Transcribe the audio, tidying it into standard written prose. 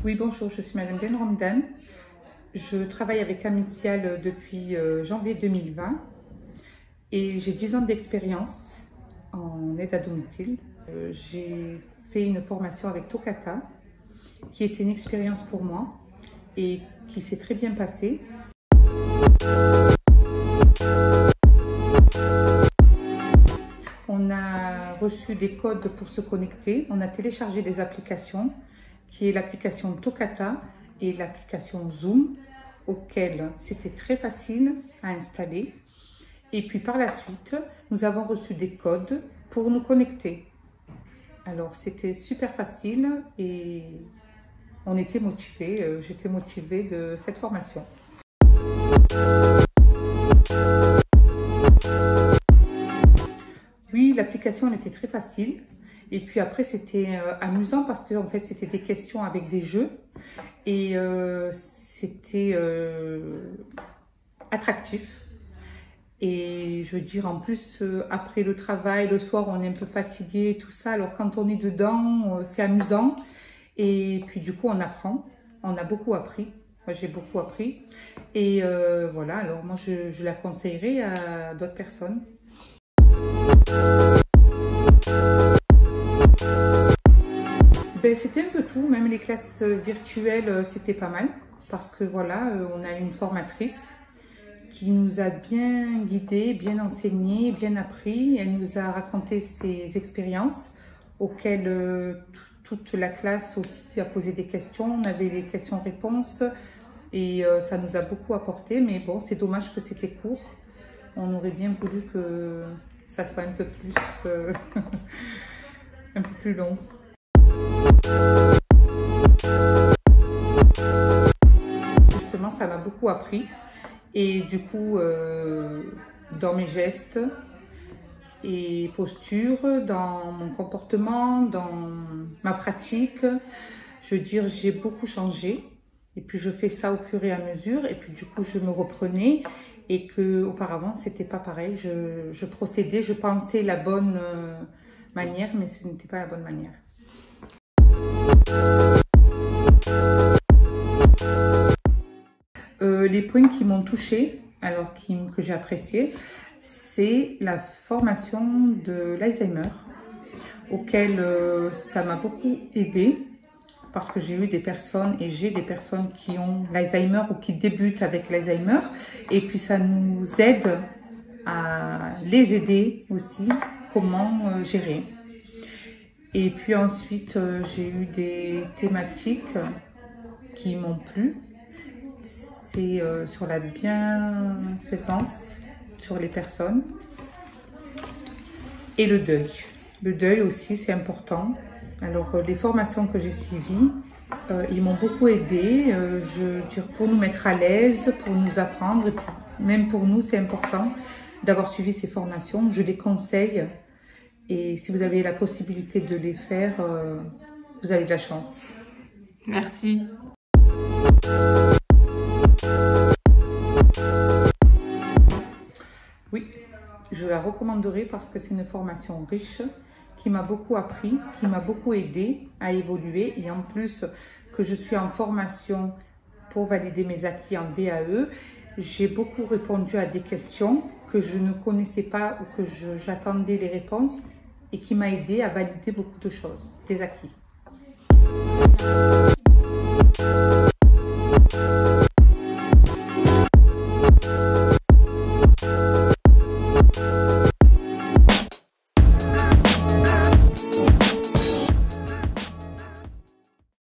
Oui, bonjour, je suis Madame Ben Ramdan. Je travaille avec Amical depuis janvier 2020 et j'ai 10 ans d'expérience en aide à domicile. J'ai fait une formation avec Tokata qui était une expérience pour moi et qui s'est très bien passée. On a reçu des codes pour se connecter, on a téléchargé des applications qui est l'application Tokata et l'application Zoom, auquel c'était très facile à installer. Et puis par la suite, nous avons reçu des codes pour nous connecter. Alors c'était super facile et on était motivés, j'étais motivée de cette formation. Oui, l'application était très facile. Et puis après, c'était amusant parce que en fait, c'était des questions avec des jeux et c'était attractif. Et je veux dire, en plus, après le travail, le soir, on est un peu fatigué, tout ça. Alors quand on est dedans, c'est amusant. Et puis du coup, on apprend. On a beaucoup appris. Moi, j'ai beaucoup appris. Et voilà, alors moi, je la conseillerais à d'autres personnes. Ben, c'était un peu tout, même les classes virtuelles, c'était pas mal. Parce que voilà, on a une formatrice qui nous a bien guidés, bien enseigné, bien appris. Elle nous a raconté ses expériences auxquelles toute la classe aussi a posé des questions. On avait les questions-réponses et ça nous a beaucoup apporté. Mais bon, c'est dommage que c'était court. On aurait bien voulu que ça soit un peu plus, un peu plus long. Justement, ça m'a beaucoup appris. Et du coup, dans mes gestes et postures, dans mon comportement, dans ma pratique, je veux dire, j'ai beaucoup changé. Et puis, je fais ça au fur et à mesure. Et puis, du coup, je me reprenais. Et qu'auparavant, c'était pas pareil. Je procédais, je pensais la bonne manière, mais ce n'était pas la bonne manière. Les points qui m'ont touchée, alors que j'ai apprécié, c'est la formation de l'Alzheimer, auquel ça m'a beaucoup aidé parce que j'ai eu des personnes et j'ai des personnes qui ont l'Alzheimer ou qui débutent avec l'Alzheimer et puis ça nous aide à les aider aussi, comment gérer. Et puis ensuite, j'ai eu des thématiques qui m'ont plu. C'est sur la bienfaisance sur les personnes et le deuil. Le deuil aussi, c'est important. Alors, les formations que j'ai suivies, ils m'ont beaucoup aidé, je veux dire, pour nous mettre à l'aise, pour nous apprendre. Et même pour nous, c'est important d'avoir suivi ces formations. Je les conseille. Et si vous avez la possibilité de les faire, vous avez de la chance. Merci. Oui, je la recommanderais parce que c'est une formation riche qui m'a beaucoup appris, qui m'a beaucoup aidé à évoluer et en plus que je suis en formation pour valider mes acquis en BAE, j'ai beaucoup répondu à des questions que je ne connaissais pas ou que j'attendais les réponses et qui m'a aidé à valider beaucoup de choses, des acquis.